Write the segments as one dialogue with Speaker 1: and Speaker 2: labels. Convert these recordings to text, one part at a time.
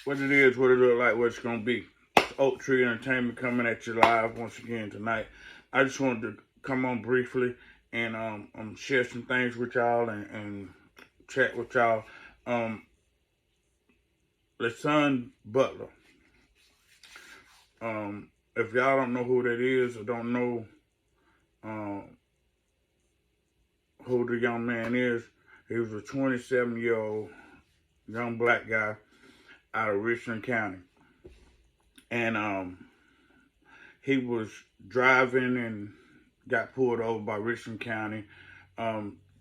Speaker 1: what it is, what it look like, what it's gonna be. It's Oak Tree Entertainment coming at you live once again tonight. I just wanted to come on briefly and share some things with y'all and chat with y'all. Um, LaShawn Butler. If y'all don't know who that is or don't know um, who the young man is, he was a 27-year-old young black guy out of Richland County. And he was driving and got pulled over by Richland County,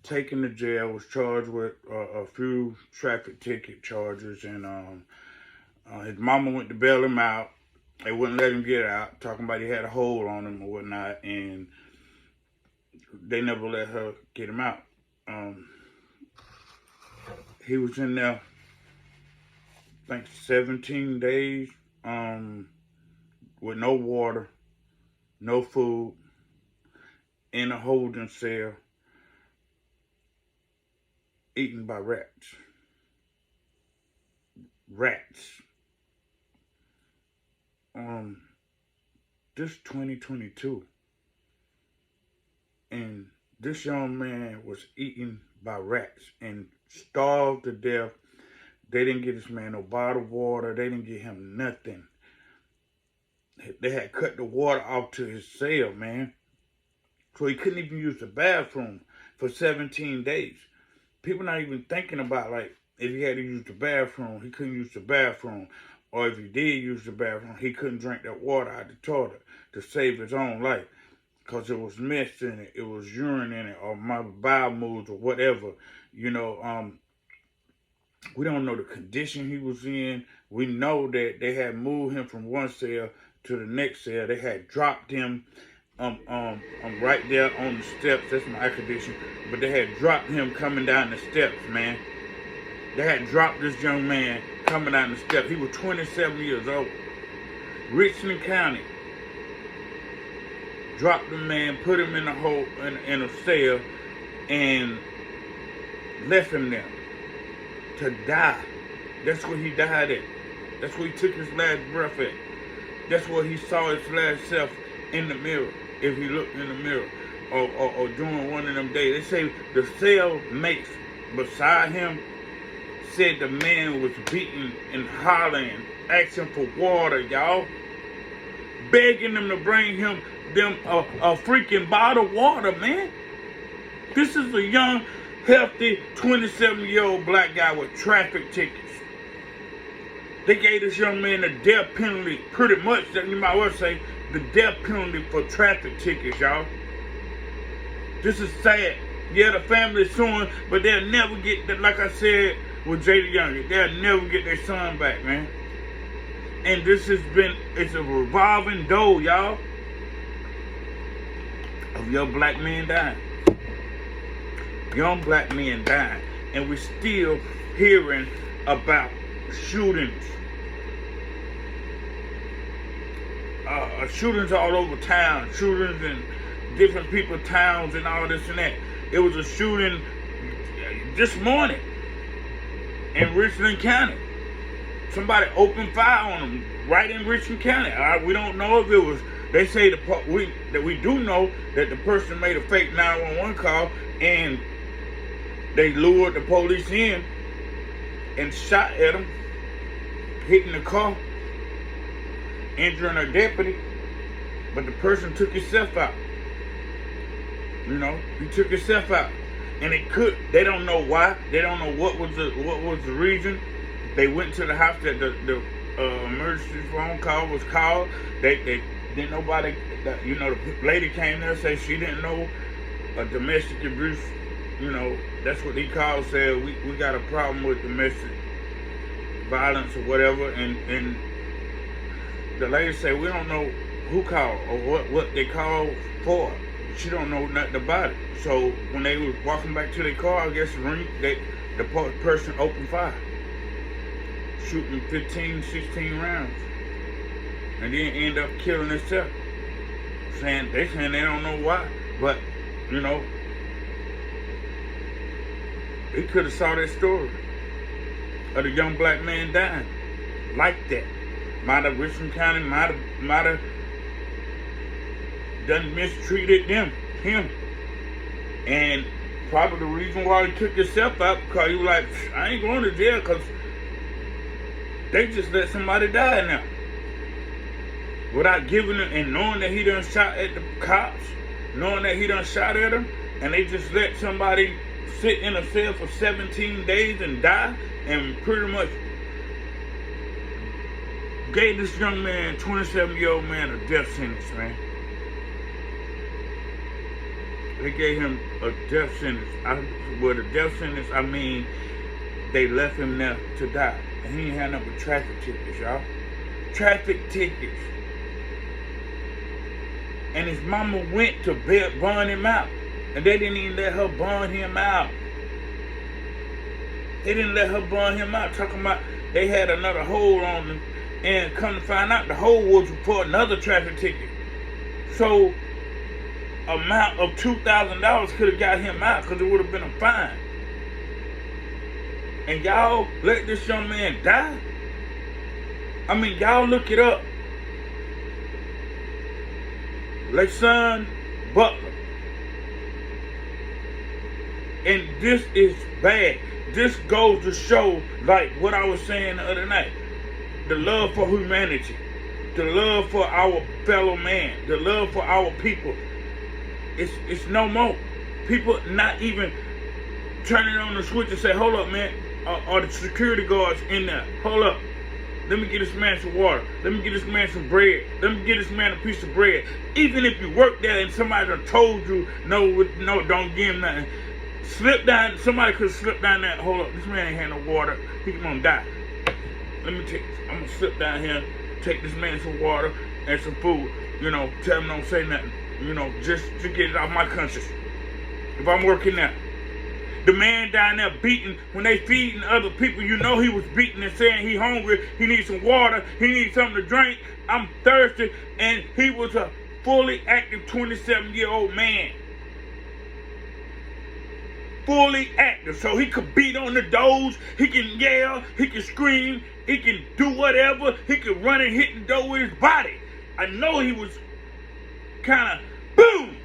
Speaker 1: taken to jail, was charged with a few traffic ticket charges, and his mama went to bail him out. They wouldn't let him get out, talking about he had a hold on him or whatnot, and they never let her get him out. He was in there, I think, 17 days with no water, no food, in a holding cell, eaten by rats. Rats. This 2022, and this young man was eaten by rats and starved to death. They didn't get this man no bottled water. They didn't get him nothing. They had cut the water off to his cell, man. So he couldn't even use the bathroom for 17 days. People not even thinking about, like, if he had to use the bathroom, he couldn't use the bathroom. Or if he did use the bathroom, he couldn't drink that water out the toilet to save his own life. Because it was mist in it, it was urine in it, or my bowel moved, or whatever. You know, we don't know the condition he was in. We know that they had moved him from one cell to the next cell. They had dropped him right there on the steps. That's my air condition. But they had dropped him coming down the steps, man. They had dropped this young man coming down the steps. He was 27 years old. Richland County dropped the man, put him in a hole in a cell, and left him there to die. That's where he died at. That's where he took his last breath at. That's where he saw his last self in the mirror, if he looked in the mirror, or during one of them days. They say the cell mates beside him said the man was beating and hollering, asking for water, y'all. Begging them to bring him a freaking bottle of water, man. This is a young, healthy, 27-year-old black guy with traffic tickets. They gave this young man a death penalty, pretty much, you might well say, the death penalty for traffic tickets, y'all. This is sad. Yeah, the family is suing, but they'll never get, like I said with Jada Young, they'll never get their son back, man. And this has been, it's a revolving door, y'all, of young black men dying. Young black men dying. And we're still hearing about shootings. Shootings all over town. Shootings in different people's towns and all this and that. It was a shooting this morning in Richland County. Somebody opened fire on them right in Richland County. We don't know if it was, they say that we do know that the person made a fake 911 call and they lured the police in and shot at them, hitting the car, injuring a deputy, but the person took himself out. You know, he took himself out. And they don't know why. They don't know what was the reason. They went to the house that the emergency phone call was called. They didn't nobody, the lady came there and said she didn't know a domestic abuse. That's what he called, said we got a problem with domestic violence or whatever. And the lady said we don't know who called or what they called for. She don't know nothing about it. So when they was walking back to their car, I guess the person opened fire, shooting 15, 16 rounds, and then end up killing himself. They saying they don't know why, but he could have saw that story of the young black man dying. like that. Might have Richland County might have done mistreated him. And probably the reason why he took himself out, because he was like, I ain't going to jail because they just let somebody die now. Without giving him, and knowing that he done shot at the cops, knowing that he done shot at them, and they just let somebody sit in a cell for 17 days and die, and pretty much gave this young man, 27-year-old man, a death sentence, man. They gave him a death sentence. With a death sentence, I mean they left him there to die. And he ain't had nothing but traffic tickets, y'all. Traffic tickets. And his mama went to burn him out. And they didn't even let her burn him out. They didn't let her burn him out. Talking about they had another hold on him. And come to find out, the hold was for another traffic ticket. So amount of $2,000 could have got him out because it would have been a fine. And y'all let this young man die? I mean, y'all look it up. LaShawn Butler. And this is bad. This goes to show, like what I was saying the other night, the love for humanity, the love for our fellow man, the love for our people. It's no more. People not even turning on the switch and say, hold up, man. Are the security guards in there? Hold up. Let me get this man some water. Let me get this man some bread. Let me get this man a piece of bread. Even if you work there and somebody done told you, no, don't give him nothing. Slip down. Somebody could slip down there. Hold up. This man ain't had no water. He gonna die. I'm gonna slip down here, take this man some water and some food. You know, tell him don't say nothing. You know, just to get it off my conscience. If I'm working there. The man down there beating, when they feeding other people, you know he was beating and saying he hungry, he needs some water, he needs something to drink, I'm thirsty, and he was a fully active 27-year-old man. Fully active, so he could beat on the doors, he can yell, he can scream, he can do whatever, he can run and hit the door with his body. I know he was kind of boom,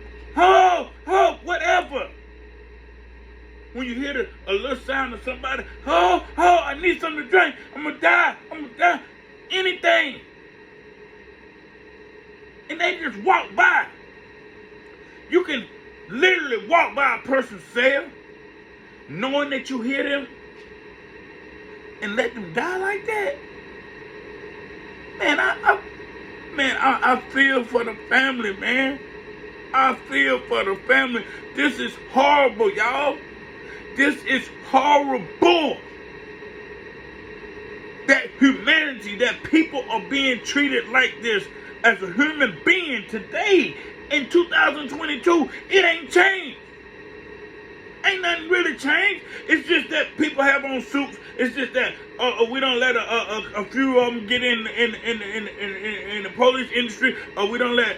Speaker 1: whatever. When you hear a little sound of somebody, I need something to drink, I'm gonna die, anything. And they just walk by. You can literally walk by a person's cell, knowing that you hear them, and let them die like that. Man, I feel for the family, man. I feel for the family. This is horrible, y'all. This is horrible. That humanity, that people are being treated like this as a human being today in 2022. It ain't changed. Ain't nothing really changed. It's just that people have on suits. It's just that we don't let a few of them get in the police industry, or we don't let.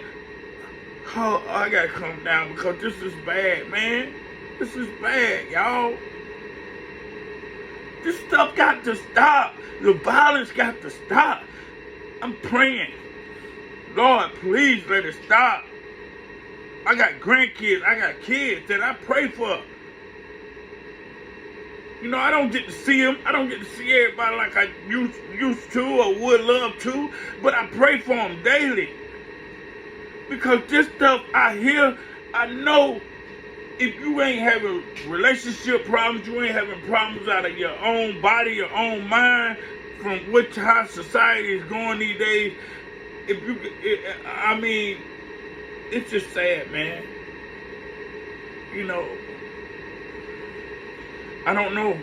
Speaker 1: Oh, I gotta calm down because this is bad, man. This is bad, y'all. This stuff got to stop. The violence got to stop. I'm praying. Lord, please let it stop. I got grandkids. I got kids that I pray for. You know, I don't get to see them. I don't get to see everybody like I used to or would love to. But I pray for them daily. Because this stuff I hear, I know if you ain't having relationship problems, you ain't having problems out of your own body, your own mind, from how society is going these days, I mean, it's just sad, man. You know, I don't know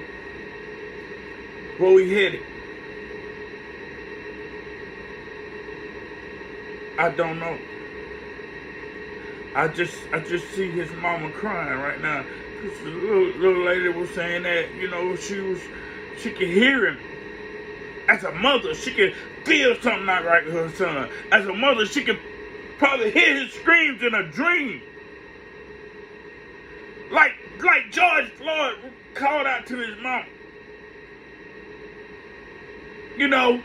Speaker 1: where we headed. I don't know. I just see his mama crying right now. This little lady was saying that, you know, she could hear him. As a mother, she could feel something not right with her son. As a mother, she could probably hear his screams in a dream. Like George Floyd called out to his mom. You know,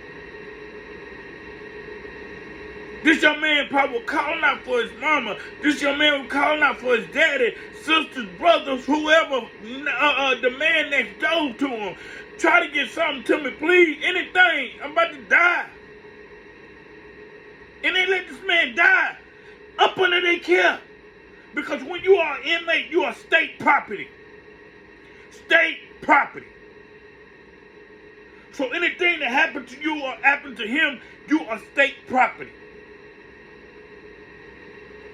Speaker 1: This young man probably was calling out for his mama. This young man was calling out for his daddy, sisters, brothers, whoever, the man next door to him. Try to get something to me, please. Anything. I'm about to die. And they let this man die up under their care. Because when you are an inmate, you are state property. State property. So anything that happened to you or happened to him, you are state property.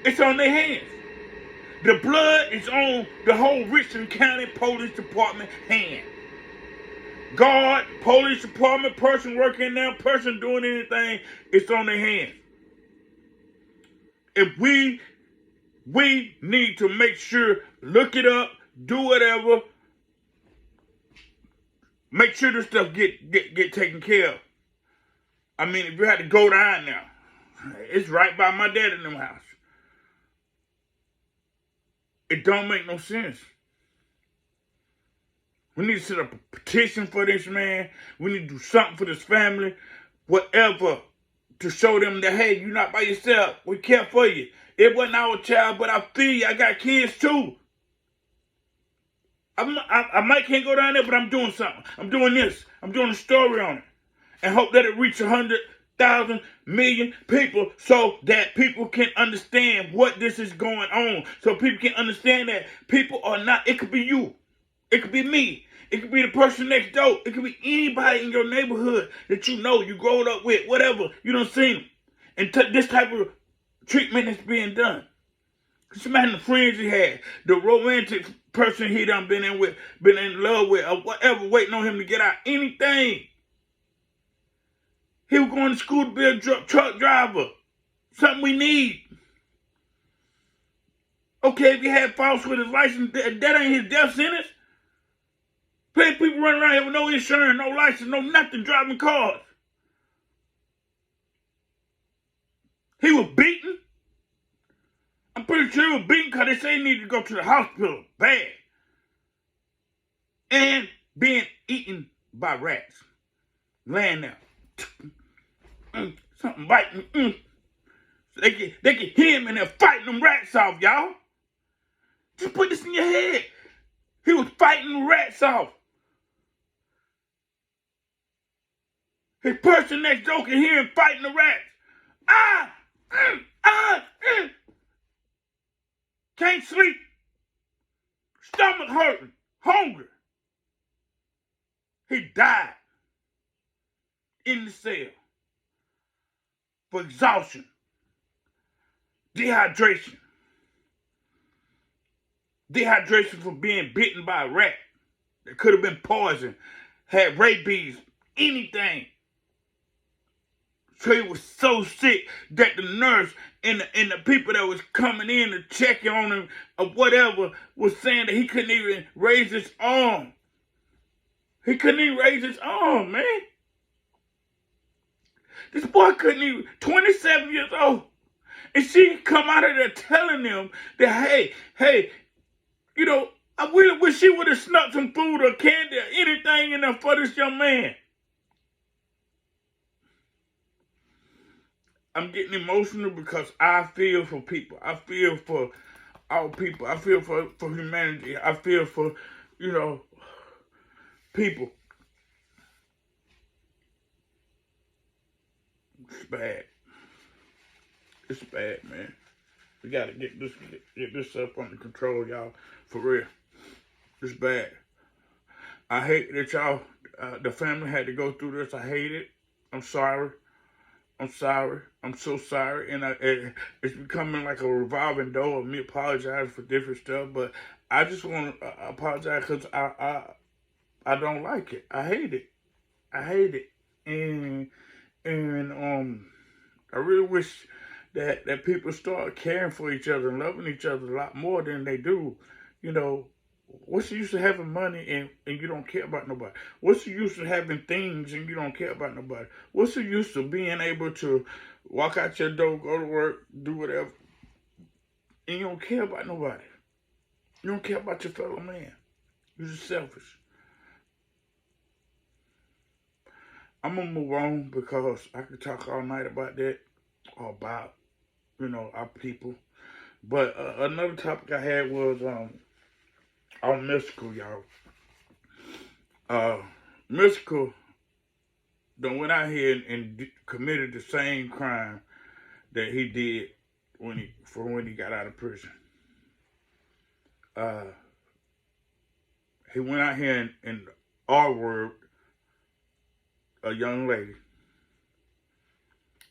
Speaker 1: It's on their hands. The blood is on the whole Richland County Police Department hand. Guard, police department, person working there, person doing anything, it's on their hands. If we need to make sure, look it up, do whatever, make sure this stuff get taken care of. I mean, if you had to go down now, it's right by my dad in them house. It don't make no sense. We need to set up a petition for this man. We need to do something for this family, whatever, to show them that, hey, you're not by yourself. We care for you. It wasn't our child, but I feel you. I got kids too. I might can't go down there, but I'm doing something. I'm doing this. I'm doing a story on it. And hope that it reaches 100,000 million people so that people can understand what this is going on. So people can understand that people are not, it could be you. It could be me. It could be the person next door. It could be anybody in your neighborhood that you know, you growed up with, whatever. You done seen them. And this type of treatment is being done. Just imagine the friends he had, the romantic person he done been in love with, or whatever, waiting on him to get out. Anything. He was going to school to be a truck driver. Something we need. Okay, if he had false with his license, that ain't his death sentence. Plenty of people running around here with no insurance, no license, no nothing, driving cars. He was beaten. I'm pretty sure he was beaten because they say he needed to go to the hospital bad. And being eaten by rats. Laying there. Something biting. So they can hear him and they're fighting them rats off, y'all. Just put this in your head. He was fighting the rats off. His person next door can hear him fighting the rats. Can't sleep. Stomach hurting. Hungry. He died in the cell for exhaustion, dehydration for being bitten by a rat that could have been poisoned, had rabies, anything. So he was so sick that the nurse and the people that was coming in to check on him or whatever was saying that he couldn't even raise his arm. He couldn't even raise his arm, man. This boy couldn't even, 27 years old. And she come out of there telling them that, hey, you know, I really wish she would have snuck some food or candy or anything in there for this young man. I'm getting emotional because I feel for people. I feel for our people. I feel for humanity. I feel for, you know, people. It's bad. It's bad, man. We gotta get this stuff under control, y'all. For real. It's bad. I hate that y'all, the family had to go through this. I hate it. I'm sorry. I'm sorry. I'm so sorry. And it's becoming like a revolving door of me apologizing for different stuff. But I just want to apologize because I don't like it. I hate it. I hate it. And I really wish that people start caring for each other and loving each other a lot more than they do. You know, what's the use of having money and you don't care about nobody? What's the use of having things and you don't care about nobody? What's the use of being able to walk out your door, go to work, do whatever, and you don't care about nobody? You don't care about your fellow man. You're just selfish. I'm going to move on because I could talk all night about that. about, our people. But another topic I had was on Mystical, y'all. Uh, Mystical done went out here and committed the same crime that he did when he got out of prison. Uh, he went out here and R-word a young lady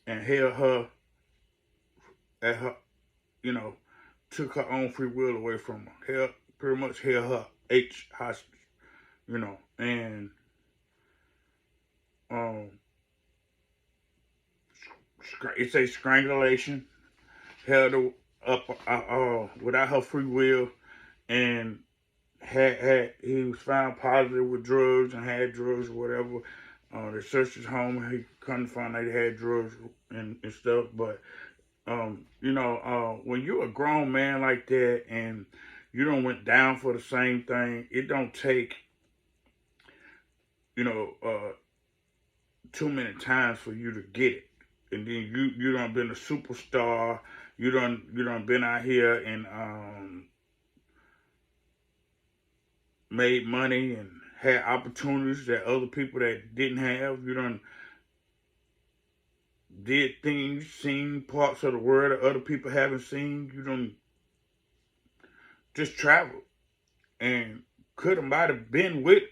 Speaker 1: and held her at her, you know, took her own free will away from her. Pretty much held her hostage, and um, it's a strangulation, held her up without her free will, and he was found positive with drugs and had drugs or whatever. They searched his home and he couldn't find out he had drugs and stuff. But when you're a grown man like that and you don't went down for the same thing, it don't take too many times for you to get it. And then you done been a superstar. You done been out here and made money and had opportunities that other people that didn't have. You done did things, seen parts of the world that other people haven't seen. You done just traveled and might have been with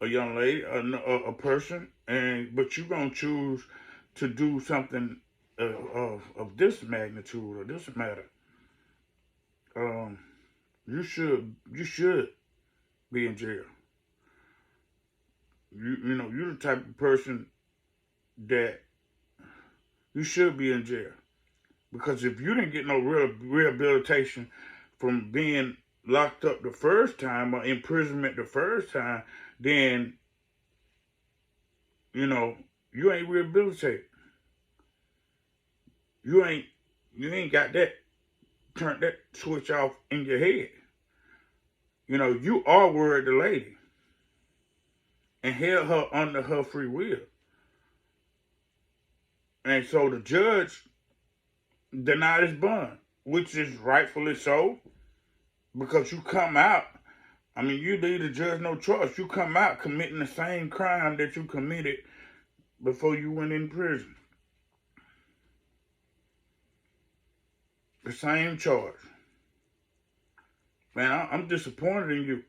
Speaker 1: a young lady, a person, but you gonna choose to do something of this magnitude or this matter. You should be in jail. You're the type of person that you should be in jail. Because if you didn't get no real rehabilitation from being locked up the first time or imprisonment the first time, then, you ain't rehabilitated. You ain't got turned that switch off in your head. You are worried the lady and held her under her free will. And so the judge denied his bond, which is rightfully so, because you come out, you leave the judge no choice. You come out committing the same crime that you committed before you went in prison. The same charge. Man, I'm disappointed in you.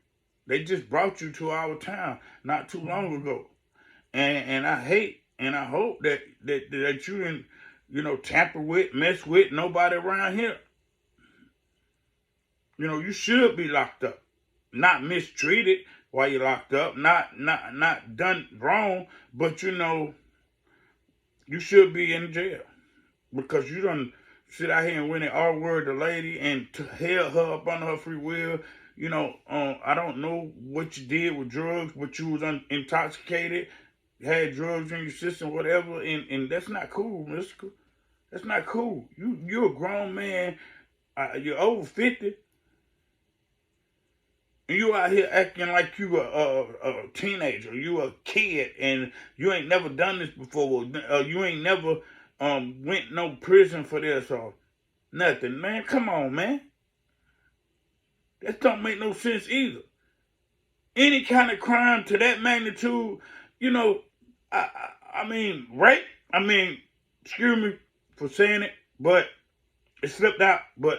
Speaker 1: They just brought you to our town not too long ago. And I hate and I hope that you didn't, tamper with, mess with nobody around here. You should be locked up. Not mistreated while you're locked up. Not done wrong, but you should be in jail. Because you done sit out here and went and R-word the lady and held her up under her free will. I don't know what you did with drugs, but you was intoxicated, had drugs in your system, whatever, and that's not cool, mister. That's not cool. You're a grown man. You're over 50. And you out here acting like you a teenager. You a kid, and you ain't never done this before. You ain't never went no prison for this or nothing, man. Come on, man. That don't make no sense either. Any kind of crime to that magnitude, rape. Excuse me for saying it, but it slipped out. But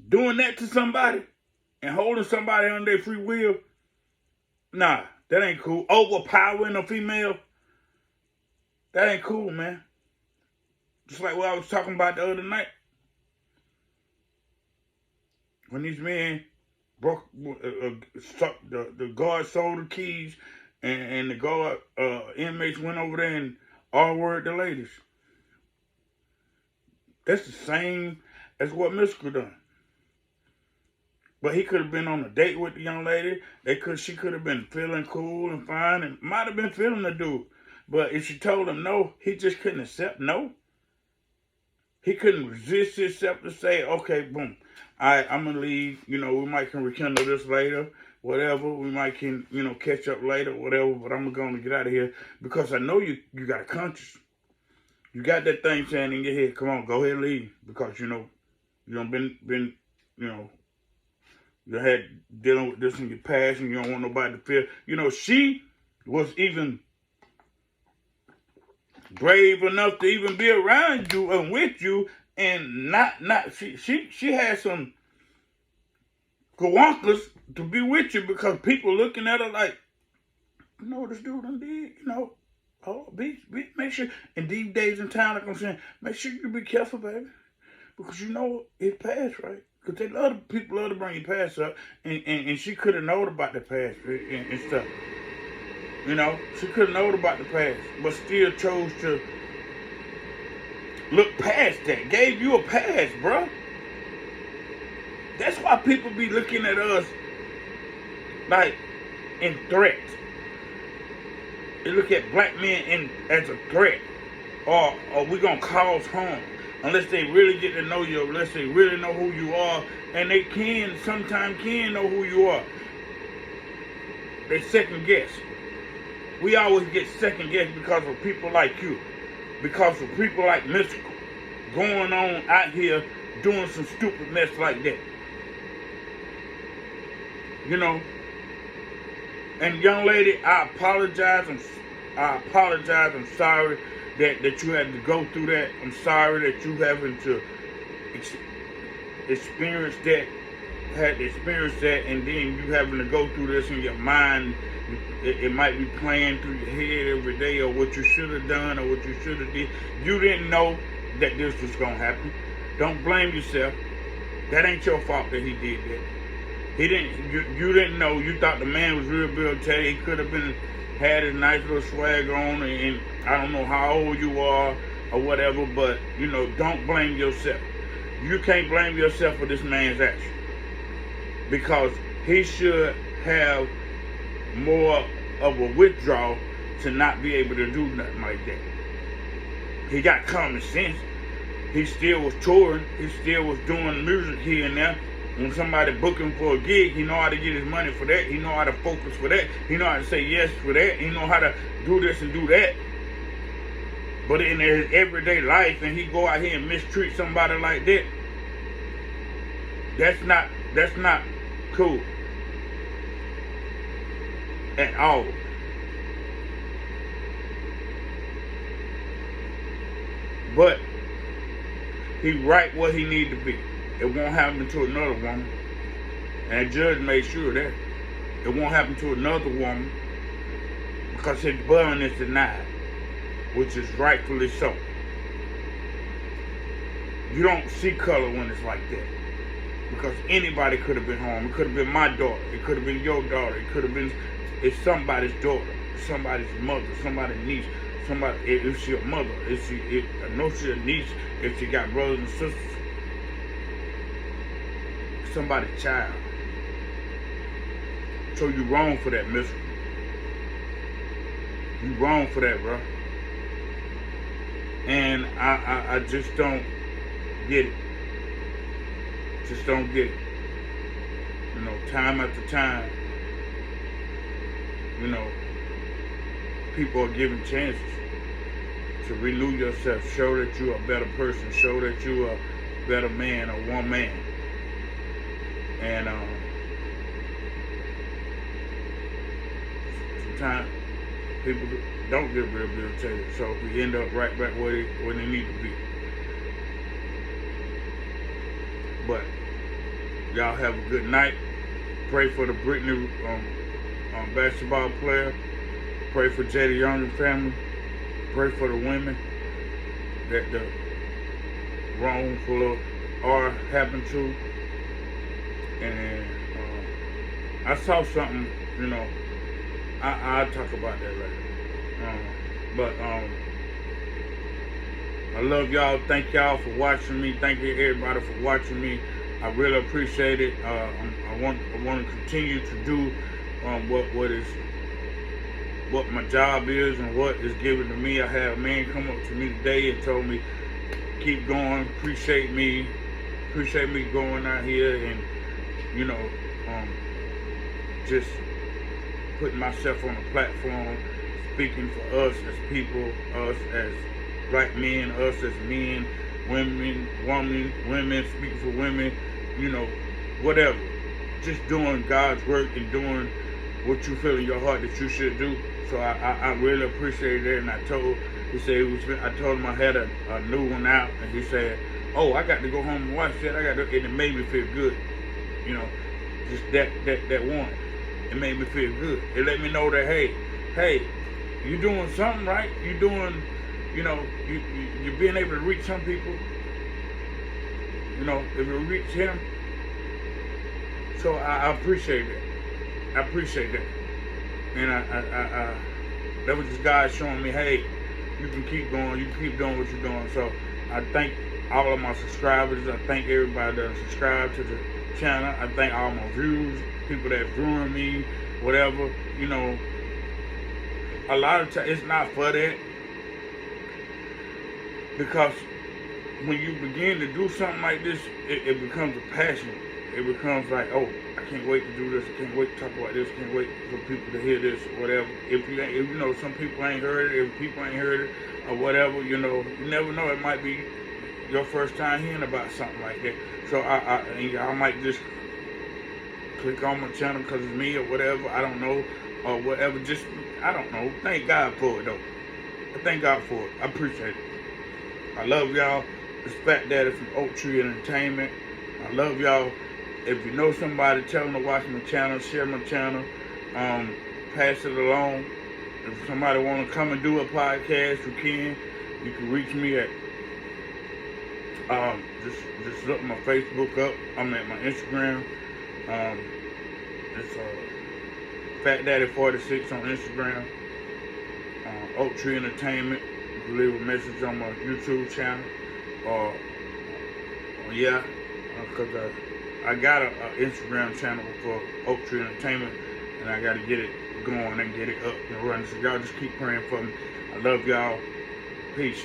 Speaker 1: doing that to somebody and holding somebody under their free will, nah, that ain't cool. Overpowering a female, that ain't cool, man. Just like what I was talking about the other night. When these men broke, the guard sold the keys, and the guard inmates went over there and R-word the ladies. That's the same as what Mystical done. But he could have been on a date with the young lady. She could have been feeling cool and fine, and might have been feeling the dude. But if she told him no, he just couldn't accept no. He couldn't resist himself to say, okay, boom, I'm going to leave. We might can rekindle this later, whatever. We might can, catch up later, whatever. But I'm going to get out of here because I know you got a conscience. You got that thing saying in your head, come on, go ahead and leave. Because, you don't been, you had dealing with this in your past and you don't want nobody to feel. She was even brave enough to even be around you and with you and she had some gawonkas to be with you because people looking at her like, this dude done did, oh, make sure, in these days and time, like I'm saying, make sure you be careful, baby, because it's past, right? Because people love to bring your past up, and she could have known about the past and stuff. She could have known about the past, but still chose to look past that. Gave you a pass, bro. That's why people be looking at us like in threats. They look at black men as a threat, or we gonna cause harm, unless they really get to know you, unless they really know who you are, and they sometimes can know who you are. They second guess. We always get second guessed because of people like you, because of people like Mystical going on out here doing some stupid mess like that. And young lady, I apologize. I'm sorry that you had to go through that. I'm sorry that you having to experience that, and then you having to go through this in your mind. It might be playing through your head every day, or what you should have done, or what you should have did. You didn't know that this was gonna happen. Don't blame yourself. That ain't your fault that he did that. He didn't. You didn't know. You thought the man was real Bill Teddy. He could have had his nice little swag on, and I don't know how old you are or whatever. But don't blame yourself. You can't blame yourself for this man's action, because he should have more of a withdrawal to not be able to do nothing like that. He got common sense. He still was touring. He still was doing music here and there. When somebody book him for a gig, he know how to get his money for that. He know how to focus for that. He know how to say yes for that. He know how to do this and do that. But in his everyday life, and he go out here and mistreat somebody like that, that's not cool at all. But he right where he need to be. It won't happen to another woman. And the judge made sure that it won't happen to another woman, because his bond is denied, which is rightfully so. You don't see color when it's like that, because anybody could have been home. It could have been my daughter. It could have been your daughter. It could have been somebody's daughter, somebody's mother, somebody's niece, somebody. If she a mother, I know she a niece. If she got brothers and sisters, somebody's child. So you wrong for that, mister. You wrong for that, bro. And I just don't get it. Just don't get it. Time after time, people are given chances to renew yourself, show that you're a better person, show that you're a better man or woman. And sometimes people don't get real irritated, so we end up right back where they need to be. But y'all have a good night. Pray for the Britney basketball player. Pray for Jada Young and family. Pray for the women that the wrongful R happened to. And I saw something, I'll talk about that later. But I love y'all. Thank y'all for watching me. Thank you everybody for watching me. I really appreciate it. I want to continue to do what my job is and what is given to me. I had a man come up to me today and told me, keep going, appreciate me going out here and just putting myself on a platform, speaking for us as people, us as black men, us as men, women speaking for women, you know, whatever. Just doing God's work and doing what you feel in your heart that you should do. So I really appreciate that. And I told him I had a new one out, and he said, "Oh, I got to go home and watch that. And it made me feel good. You know, just that one. It made me feel good. It let me know that hey, you doing something right. You doing, you know, you're being able to reach some people. You know, if you reach him." So I appreciate that. I appreciate that. And I that was just God showing me, hey, you can keep going, you can keep doing what you're doing. So I thank all of my subscribers. I thank everybody that subscribed to the channel. I thank all my views, people that viewing me, whatever. You know, a lot of times it's not for that, because when you begin to do something like this, it becomes a passion. It becomes like, oh, I can't wait to do this. I can't wait to talk about this. I can't wait for people to hear this, or whatever. If you know, some people ain't heard it. If people ain't heard it, or whatever, you know, you never know. It might be your first time hearing about something like that. So I might just click on my channel because it's me or whatever. I don't know, or whatever. Just, I don't know. Thank God for it, though. I thank God for it. I appreciate it. I love y'all. It's Fat Daddy from Oak Tree Entertainment. I love y'all. If you know somebody, tell them to watch my channel, share my channel, pass it along. If somebody want to come and do a podcast, you can. You can reach me at, just look my Facebook up. I'm at my Instagram. It's Fat Daddy 46 on Instagram. Oak Tree Entertainment. You can leave a message on my YouTube channel. Yeah, because I got an Instagram channel for Oak Tree Entertainment, and I got to get it going and get it up and running. So y'all just keep praying for me. I love y'all. Peace.